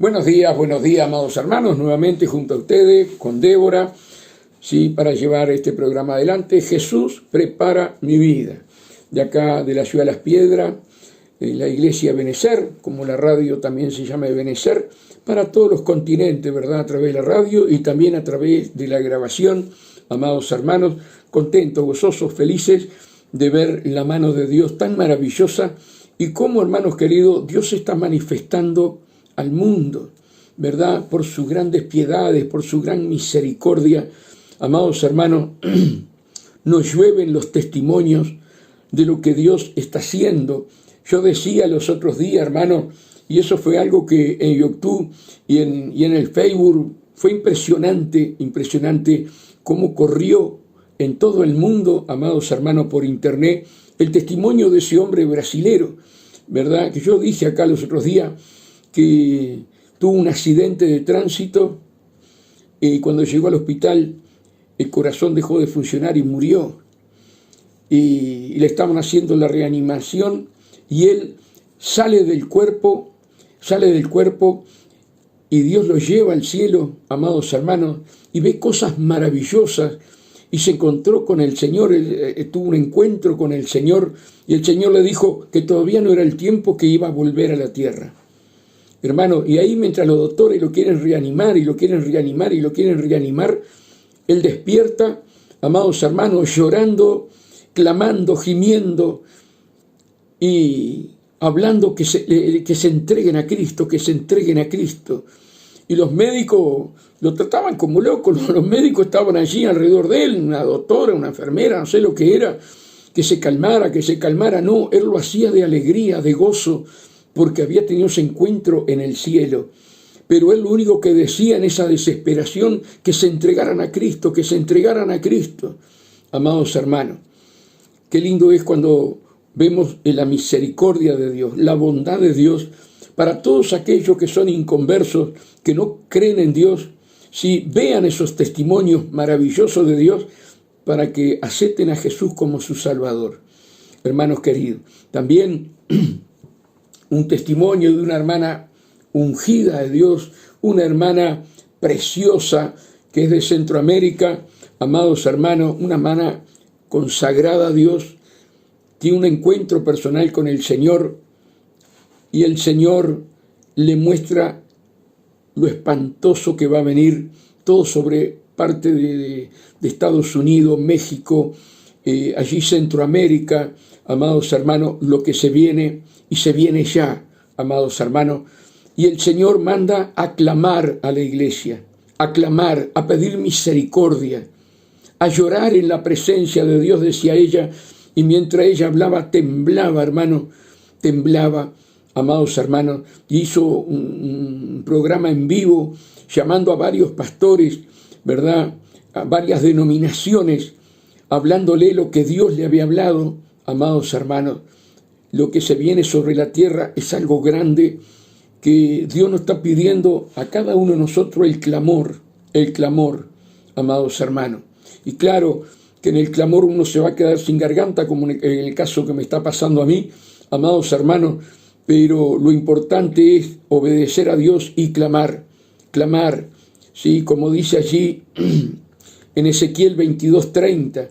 Buenos días, amados hermanos, nuevamente junto a ustedes, con Débora, sí, para llevar este programa adelante. Jesús prepara mi vida. De acá, de la ciudad de Las Piedras, la iglesia Benecer, como la radio también se llama Benecer, para todos los continentes, ¿verdad? A través de la radio y también a través de la grabación. Amados hermanos, contentos, gozosos, felices de ver la mano de Dios tan maravillosa y cómo, hermanos queridos, Dios se está manifestando al mundo, ¿verdad? Por sus grandes piedades, por su gran misericordia. Amados hermanos, nos llueven los testimonios de lo que Dios está haciendo. Yo decía los otros días, hermano, y eso fue algo que en YouTube y en el Facebook fue impresionante cómo corrió en todo el mundo, amados hermanos, por internet, el testimonio de ese hombre brasilero, ¿verdad? Que yo dije acá los otros días que tuvo un accidente de tránsito y cuando llegó al hospital el corazón dejó de funcionar y murió. Y le estaban haciendo la reanimación y él sale del cuerpo y Dios lo lleva al cielo, amados hermanos, y ve cosas maravillosas y se encontró con el Señor, tuvo un encuentro con el Señor y el Señor le dijo que todavía no era el tiempo, que iba a volver a la tierra. Hermano, y ahí mientras los doctores lo quieren reanimar y lo quieren reanimar y lo quieren reanimar, él despierta, amados hermanos, llorando, clamando, gimiendo y hablando que se entreguen a Cristo, que se entreguen a Cristo. Y los médicos lo trataban como loco, los médicos estaban allí alrededor de él, una doctora, una enfermera, no sé lo que era, que se calmara, no, él lo hacía de alegría, de gozo, porque había tenido ese encuentro en el cielo. Pero él lo único que decía en esa desesperación, que se entregaran a Cristo, que se entregaran a Cristo. Amados hermanos, qué lindo es cuando vemos la misericordia de Dios, la bondad de Dios, para todos aquellos que son inconversos, que no creen en Dios, si vean esos testimonios maravillosos de Dios, para que acepten a Jesús como su Salvador. Hermanos queridos, también un testimonio de una hermana ungida de Dios, una hermana preciosa que es de Centroamérica, amados hermanos, una hermana consagrada a Dios, tiene un encuentro personal con el Señor y el Señor le muestra lo espantoso que va a venir, todo sobre parte de Estados Unidos, México, allí Centroamérica, amados hermanos, lo que se viene y se viene ya, amados hermanos, y el Señor manda a clamar a la iglesia, a clamar, a pedir misericordia, a llorar en la presencia de Dios, decía ella, y mientras ella hablaba, temblaba, hermano, temblaba, amados hermanos, y hizo un programa en vivo, llamando a varios pastores, ¿verdad?, a varias denominaciones, hablándole lo que Dios le había hablado, amados hermanos. Lo que se viene sobre la tierra es algo grande, que Dios nos está pidiendo a cada uno de nosotros el clamor, amados hermanos. Y claro que en el clamor uno se va a quedar sin garganta, como en el caso que me está pasando a mí, amados hermanos, pero lo importante es obedecer a Dios y clamar, ¿sí? Como dice allí en Ezequiel 22:30,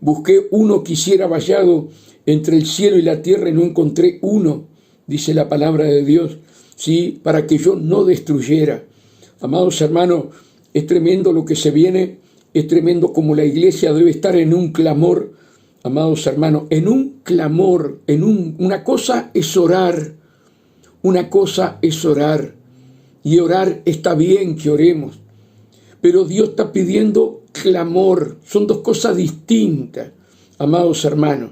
busqué uno que hiciera vallado entre el cielo y la tierra y no encontré uno, dice la palabra de Dios, ¿sí? Para que yo no destruyera. Amados hermanos, es tremendo lo que se viene, es tremendo como la iglesia debe estar en un clamor, amados hermanos, en un clamor, una cosa es orar, y orar está bien que oremos, pero Dios está pidiendo clamor, son dos cosas distintas, amados hermanos.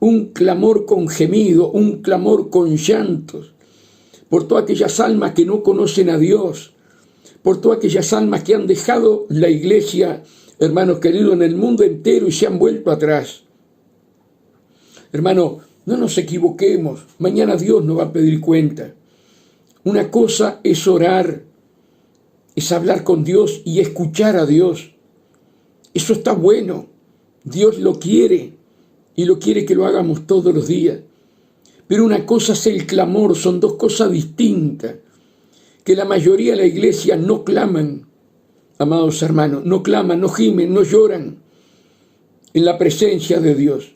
Un clamor con gemido, un clamor con llantos, por todas aquellas almas que no conocen a Dios, por todas aquellas almas que han dejado la iglesia, hermanos queridos, en el mundo entero y se han vuelto atrás. Hermano, no nos equivoquemos, mañana Dios nos va a pedir cuenta. Una cosa es orar, es hablar con Dios y escuchar a Dios. Eso está bueno, Dios lo quiere. Y lo quiere que lo hagamos todos los días. Pero una cosa es el clamor, son dos cosas distintas. que la mayoría de la iglesia no claman, amados hermanos, no claman, no gimen, no lloran en la presencia de Dios.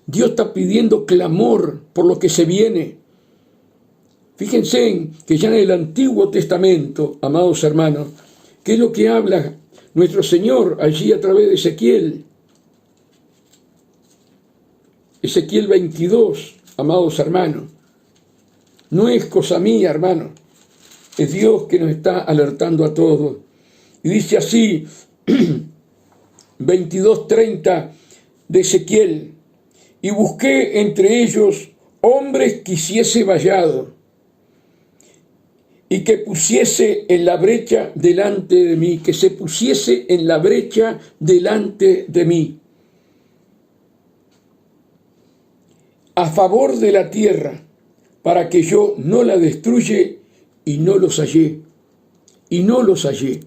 Dios está pidiendo clamor por lo que se viene. Fíjense que ya en el Antiguo Testamento, amados hermanos, ¿qué es lo que habla nuestro Señor allí a través de Ezequiel? Ezequiel 22, amados hermanos. No es cosa mía, hermano. Es Dios que nos está alertando a todos. Y dice así, 22:30 de Ezequiel: y busqué entre ellos hombres que hiciese vallado y que pusiese en la brecha delante de mí, que se pusiese en la brecha delante de mí, a favor de la tierra, para que yo no la destruya, y no los hallé. Y no los hallé.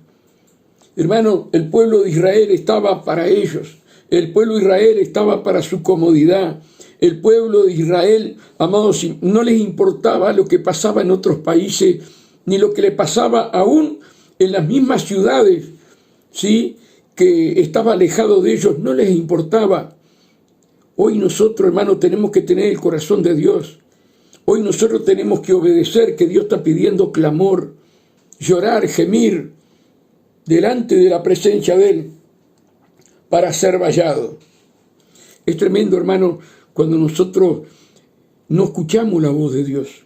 Hermano, el pueblo de Israel estaba para ellos. El pueblo de Israel estaba para su comodidad. El pueblo de Israel, amados, no les importaba lo que pasaba en otros países, ni lo que le pasaba aún en las mismas ciudades, ¿sí?, que estaba alejado de ellos, no les importaba. Hoy nosotros, hermanos, tenemos que tener el corazón de Dios. Hoy nosotros tenemos que obedecer, que Dios está pidiendo clamor, llorar, gemir delante de la presencia de Él para ser vallado. Es tremendo, hermano, cuando nosotros no escuchamos la voz de Dios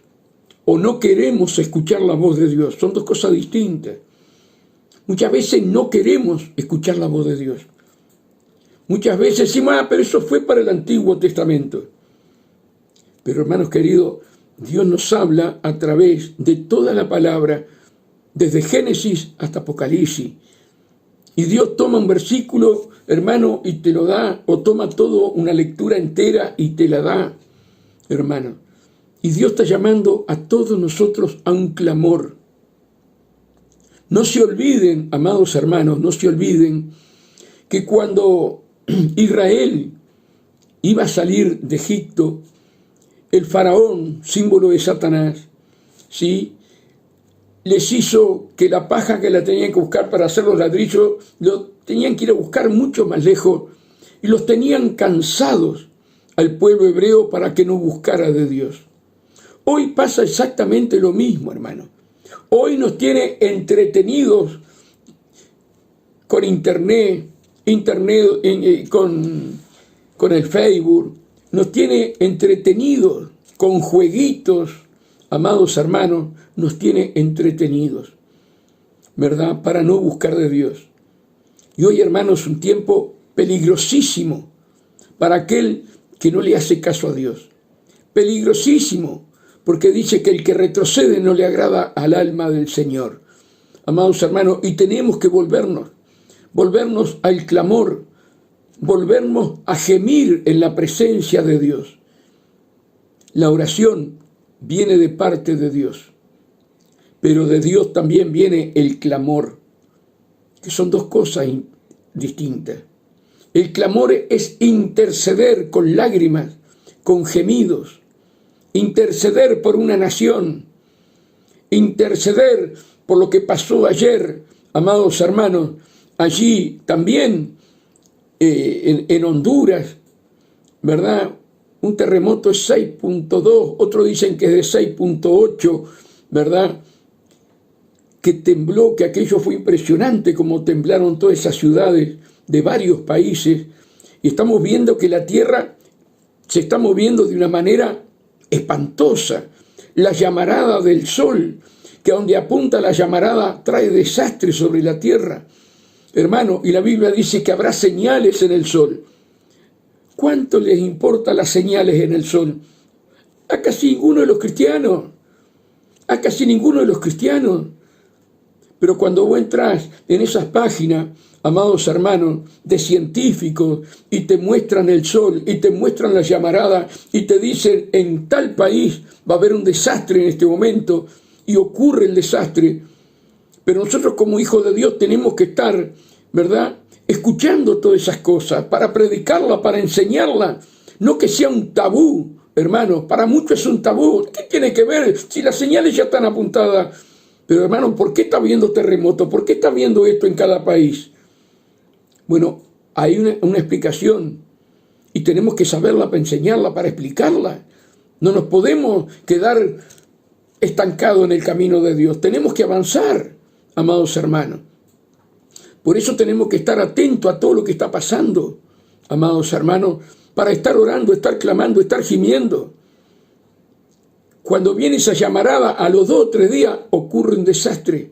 o no queremos escuchar la voz de Dios. Son dos cosas distintas. Muchas veces no queremos escuchar la voz de Dios. Muchas veces decimos, pero eso fue para el Antiguo Testamento. Pero, hermanos queridos, Dios nos habla a través de toda la palabra, desde Génesis hasta Apocalipsis. Y Dios toma un versículo, hermano, y te lo da, o toma todo una lectura entera y te la da, hermano. Y Dios está llamando a todos nosotros a un clamor. No se olviden, amados hermanos, no se olviden que cuando Israel iba a salir de Egipto, el faraón, símbolo de Satanás, ¿sí?, les hizo que la paja que la tenían que buscar para hacer los ladrillos, lo tenían que ir a buscar mucho más lejos, y los tenían cansados al pueblo hebreo para que no buscara de Dios. Hoy pasa exactamente lo mismo, hermano. Hoy nos tiene entretenidos con internet, con el Facebook, nos tiene entretenidos con jueguitos, amados hermanos, nos tiene entretenidos, ¿verdad?, para no buscar de Dios. Y hoy, hermanos, es un tiempo peligrosísimo para aquel que no le hace caso a Dios. Peligrosísimo, porque dice que el que retrocede no le agrada al alma del Señor. Amados hermanos, y tenemos que volvernos al clamor, volvernos a gemir en la presencia de Dios. La oración viene de parte de Dios, pero de Dios también viene el clamor, que son dos cosas distintas. El clamor es interceder con lágrimas, con gemidos, interceder por una nación, interceder por lo que pasó ayer, amados hermanos, allí también en Honduras, ¿verdad? Un terremoto es 6.2, otros dicen que es de 6.8, ¿verdad? Que tembló, que aquello fue impresionante, como temblaron todas esas ciudades de varios países. Y estamos viendo que la tierra se está moviendo de una manera espantosa. La llamarada del sol, que a donde apunta la llamarada trae desastre sobre la tierra. Hermano, y la Biblia dice que habrá señales en el sol. ¿Cuánto les importan las señales en el sol? A casi ninguno de los cristianos. A casi ninguno de los cristianos. Pero cuando vos entras en esas páginas, amados hermanos, de científicos, y te muestran el sol, y te muestran la llamarada, y te dicen, en tal país va a haber un desastre en este momento, y ocurre el desastre. Pero nosotros como hijos de Dios tenemos que estar, ¿verdad?, escuchando todas esas cosas, para predicarla, para enseñarla, no que sea un tabú, hermano. Para muchos es un tabú. ¿Qué tiene que ver si las señales ya están apuntadas? Pero hermano, ¿por qué está habiendo terremotos? ¿Por qué está habiendo esto en cada país? Bueno, hay una explicación y tenemos que saberla para enseñarla, para explicarla. No nos podemos quedar estancados en el camino de Dios. Tenemos que avanzar, amados hermanos. Por eso tenemos que estar atentos a todo lo que está pasando, amados hermanos, para estar orando, estar clamando, estar gimiendo. Cuando viene esa llamarada, a los 2 o 3 días ocurre un desastre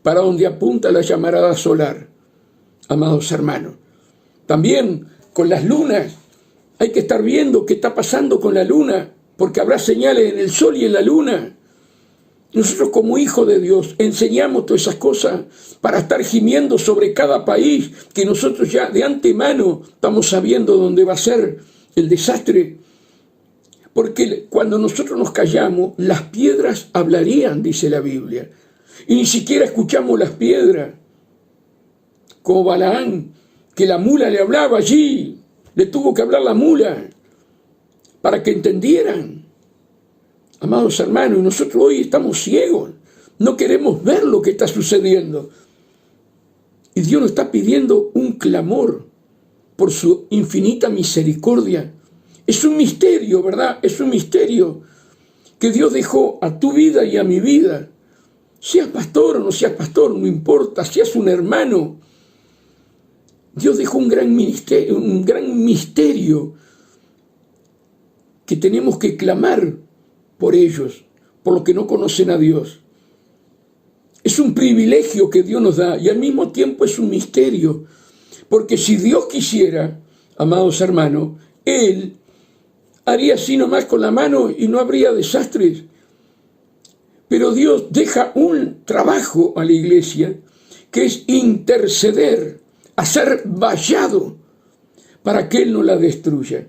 para donde apunta la llamarada solar, amados hermanos. También con las lunas, hay que estar viendo qué está pasando con la luna, porque habrá señales en el sol y en la luna. Nosotros como hijos de Dios enseñamos todas esas cosas para estar gimiendo sobre cada país, que nosotros ya de antemano estamos sabiendo dónde va a ser el desastre. Porque cuando nosotros nos callamos, las piedras hablarían, dice la Biblia. Y ni siquiera escuchamos las piedras. Como Balaán, que la mula le hablaba allí, le tuvo que hablar la mula para que entendieran. Amados hermanos, y nosotros hoy estamos ciegos, no queremos ver lo que está sucediendo. Y Dios nos está pidiendo un clamor por su infinita misericordia. Es un misterio, ¿verdad? Es un misterio que Dios dejó a tu vida y a mi vida. Seas pastor o no seas pastor, no importa, seas un hermano. Dios dejó un gran misterio que tenemos que clamar por ellos, por los que no conocen a Dios. Es un privilegio que Dios nos da y al mismo tiempo es un misterio, porque si Dios quisiera, amados hermanos, Él haría así nomás con la mano y no habría desastres. Pero Dios deja un trabajo a la iglesia que es interceder, hacer vallado para que Él no la destruya.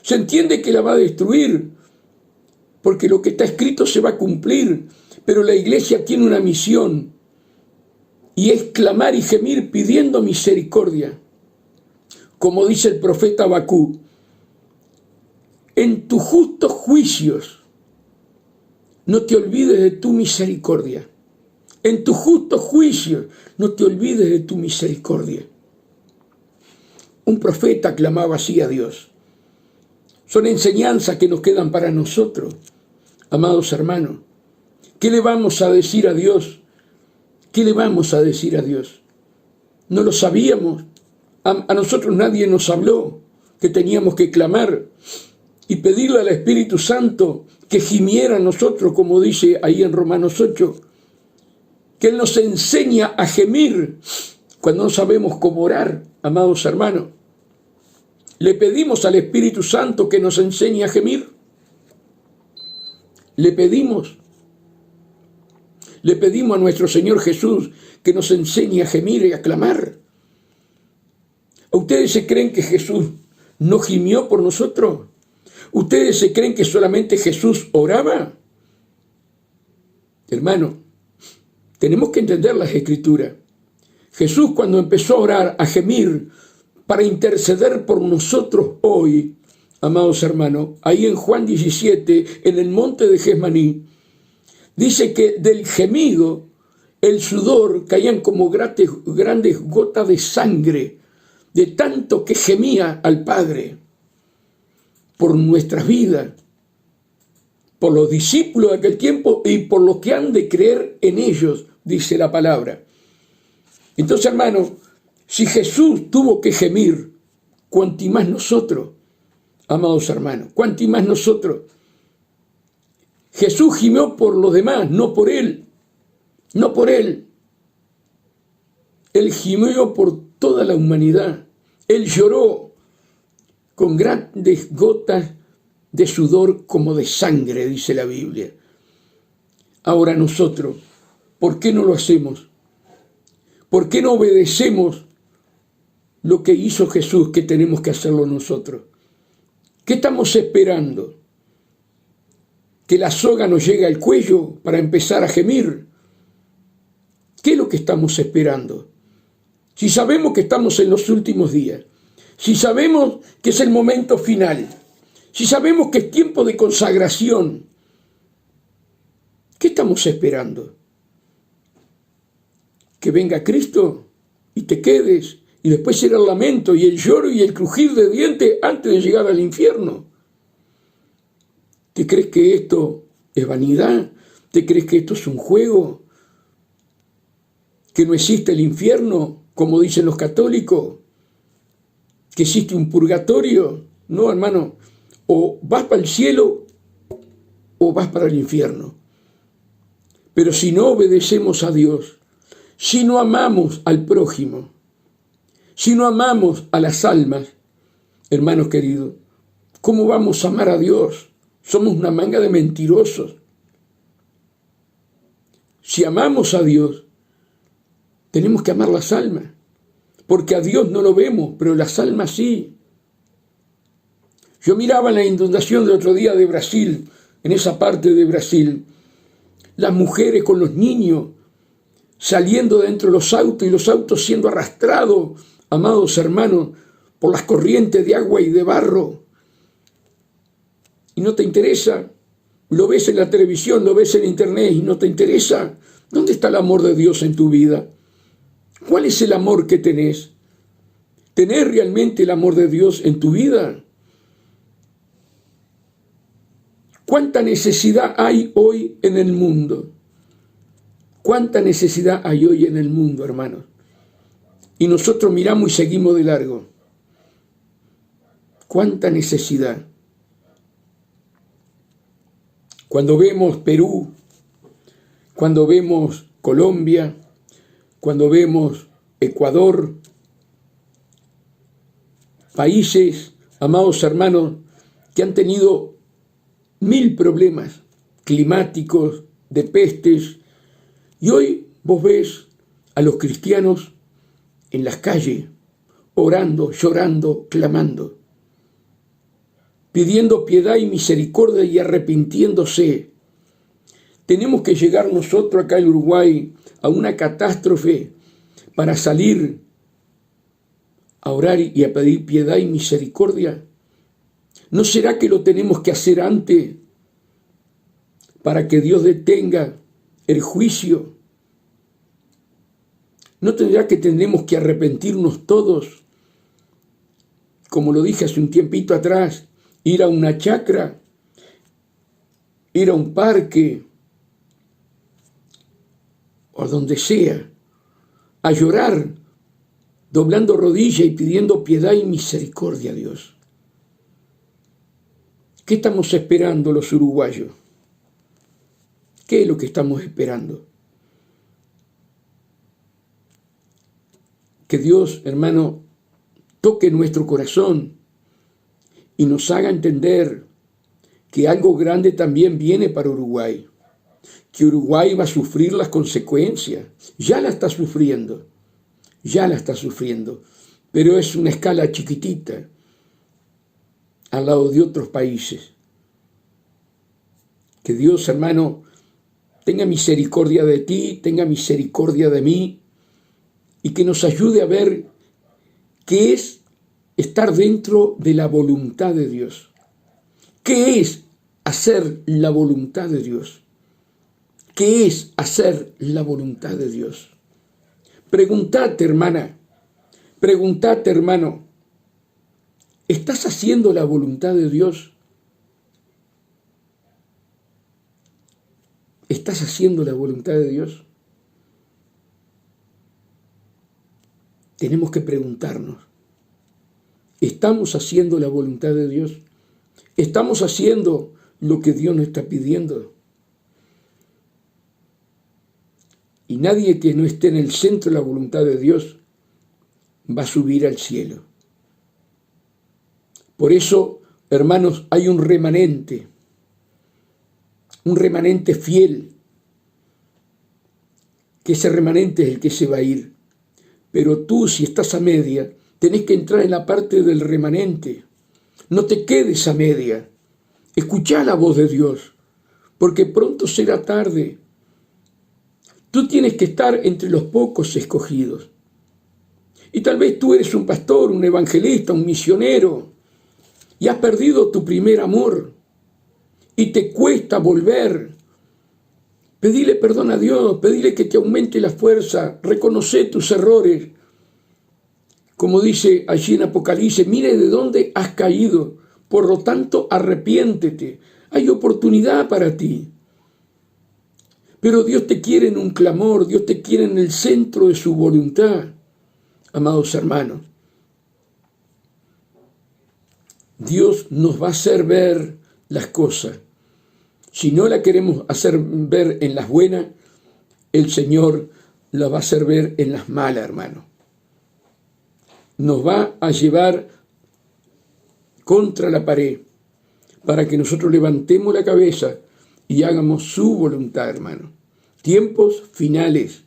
Se entiende que la va a destruir, porque lo que está escrito se va a cumplir, pero la iglesia tiene una misión, y es clamar y gemir pidiendo misericordia. Como dice el profeta Habacuc, en tus justos juicios no te olvides de tu misericordia. En tus justos juicios no te olvides de tu misericordia. Un profeta clamaba así a Dios. Son enseñanzas que nos quedan para nosotros, amados hermanos. ¿Qué le vamos a decir a Dios? ¿Qué le vamos a decir a Dios? No lo sabíamos. A nosotros nadie nos habló que teníamos que clamar y pedirle al Espíritu Santo que gimiera a nosotros, como dice ahí en Romanos 8, que Él nos enseña a gemir cuando no sabemos cómo orar, amados hermanos. ¿Le pedimos al Espíritu Santo que nos enseñe a gemir? Le pedimos a nuestro Señor Jesús que nos enseñe a gemir y a clamar. ¿Ustedes se creen que Jesús no gimió por nosotros? ¿Ustedes se creen que solamente Jesús oraba? Hermano, tenemos que entender las Escrituras. Jesús, cuando empezó a orar, a gemir, para interceder por nosotros hoy, amados hermanos, ahí en Juan 17, en el monte de Getsemaní, dice que del gemido, el sudor, caían como grandes gotas de sangre, de tanto que gemía al Padre por nuestras vidas, por los discípulos de aquel tiempo y por los que han de creer en ellos, dice la palabra. Entonces, hermanos, si Jesús tuvo que gemir, cuanti más nosotros, amados hermanos, cuanti más nosotros. Jesús gimió por los demás, no por Él, no por Él. Él gimió por toda la humanidad. Él lloró con grandes gotas de sudor como de sangre, dice la Biblia. Ahora nosotros, ¿por qué no lo hacemos? ¿Por qué no obedecemos lo que hizo Jesús, que tenemos que hacerlo nosotros? ¿Qué estamos esperando? ¿Que la soga nos llegue al cuello para empezar a gemir? ¿Qué es lo que estamos esperando? Si sabemos que estamos en los últimos días, si sabemos que es el momento final, si sabemos que es tiempo de consagración, ¿qué estamos esperando? que venga Cristo y te quedes, y después será el lamento y el lloro y el crujir de dientes antes de llegar al infierno. ¿Te crees que esto es vanidad? ¿Te crees que esto es un juego? ¿Que no existe el infierno, como dicen los católicos? ¿Que existe un purgatorio? No, hermano, o vas para el cielo o vas para el infierno. Pero si no obedecemos a Dios, si no amamos al prójimo, si no amamos a las almas, hermanos queridos, ¿cómo vamos a amar a Dios? Somos una manga de mentirosos. Si amamos a Dios, tenemos que amar las almas, porque a Dios no lo vemos, pero las almas sí. Yo miraba la inundación del otro día de Brasil, en esa parte de Brasil, las mujeres con los niños saliendo dentro de los autos y los autos siendo arrastrados, amados hermanos, por las corrientes de agua y de barro. Y no te interesa, lo ves en la televisión, lo ves en internet y no te interesa. ¿Dónde está el amor de Dios en tu vida? ¿Cuál es el amor que tenés? ¿Tenés realmente el amor de Dios en tu vida? ¿Cuánta necesidad hay hoy en el mundo? ¿Cuánta necesidad hay hoy en el mundo, hermanos? Y nosotros miramos y seguimos de largo. ¿Cuánta necesidad? Cuando vemos Perú, cuando vemos Colombia, cuando vemos Ecuador, países, amados hermanos, que han tenido 1000 problemas climáticos, de pestes, y hoy vos ves a los cristianos en las calles, orando, llorando, clamando, pidiendo piedad y misericordia y arrepintiéndose. Tenemos que llegar nosotros acá en Uruguay a una catástrofe para salir a orar y a pedir piedad y misericordia. ¿No será que lo tenemos que hacer antes para que Dios detenga el juicio? ¿No tendrá que tenemos que arrepentirnos todos? Como lo dije hace un tiempito atrás, ir a una chacra, ir a un parque, o a donde sea, a llorar, doblando rodilla y pidiendo piedad y misericordia a Dios. ¿Qué estamos esperando los uruguayos? ¿Qué es lo que estamos esperando? Que Dios, hermano, toque nuestro corazón y nos haga entender que algo grande también viene para Uruguay, que Uruguay va a sufrir las consecuencias, ya la está sufriendo, pero es una escala chiquitita al lado de otros países. Que Dios, hermano, tenga misericordia de ti, tenga misericordia de mí, y que nos ayude a ver qué es estar dentro de la voluntad de Dios. ¿Qué es hacer la voluntad de Dios? ¿Qué es hacer la voluntad de Dios? Pregúntate, hermana, pregúntate, hermano, ¿estás haciendo la voluntad de Dios? ¿Estás haciendo la voluntad de Dios? Tenemos que preguntarnos, ¿estamos haciendo la voluntad de Dios? ¿Estamos haciendo lo que Dios nos está pidiendo? Y nadie que no esté en el centro de la voluntad de Dios va a subir al cielo. Por eso, hermanos, hay un remanente fiel, que ese remanente es el que se va a ir. Pero tú, si estás a media, tenés que entrar en la parte del remanente. No te quedes a media. Escuchá la voz de Dios, porque pronto será tarde. Tú tienes que estar entre los pocos escogidos. Y tal vez tú eres un pastor, un evangelista, un misionero, y has perdido tu primer amor, y te cuesta volver. Pedile perdón a Dios, pedile que te aumente la fuerza, reconoce tus errores. Como dice allí en Apocalipsis, mire de dónde has caído, por lo tanto arrepiéntete, hay oportunidad para ti. Pero Dios te quiere en un clamor, Dios te quiere en el centro de su voluntad, amados hermanos. Dios nos va a hacer ver las cosas. Si no la queremos hacer ver en las buenas, el Señor la va a hacer ver en las malas, hermano. Nos va a llevar contra la pared para que nosotros levantemos la cabeza y hagamos su voluntad, hermano. Tiempos finales,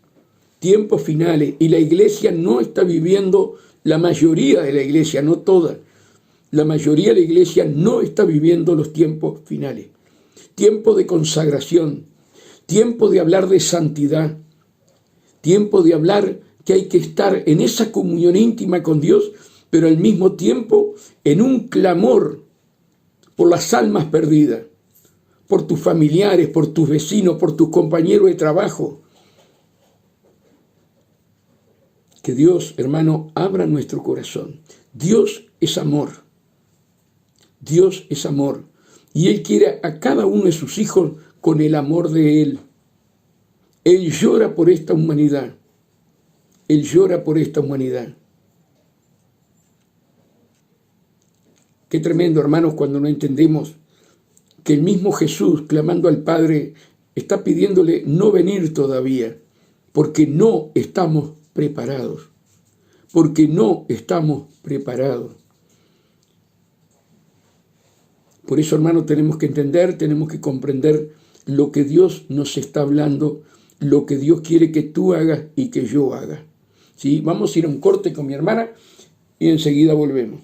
y la iglesia no está viviendo, la mayoría de la iglesia, no toda, la mayoría de la iglesia no está viviendo los tiempos finales. Tiempo de consagración, tiempo de hablar de santidad, tiempo de hablar que hay que estar en esa comunión íntima con Dios, pero al mismo tiempo en un clamor por las almas perdidas, por tus familiares, por tus vecinos, por tus compañeros de trabajo. Que Dios, hermano, abra nuestro corazón. Dios es amor. Dios es amor. Y Él quiere a cada uno de sus hijos con el amor de Él. Él llora por esta humanidad. Él llora por esta humanidad. Qué tremendo, hermanos, cuando no entendemos que el mismo Jesús, clamando al Padre, está pidiéndole no venir todavía, porque no estamos preparados. Porque no estamos preparados. Por eso, hermano, tenemos que entender, tenemos que comprender lo que Dios nos está hablando, lo que Dios quiere que tú hagas y que yo haga. ¿Sí? Vamos a ir a un corte con mi hermana y enseguida volvemos.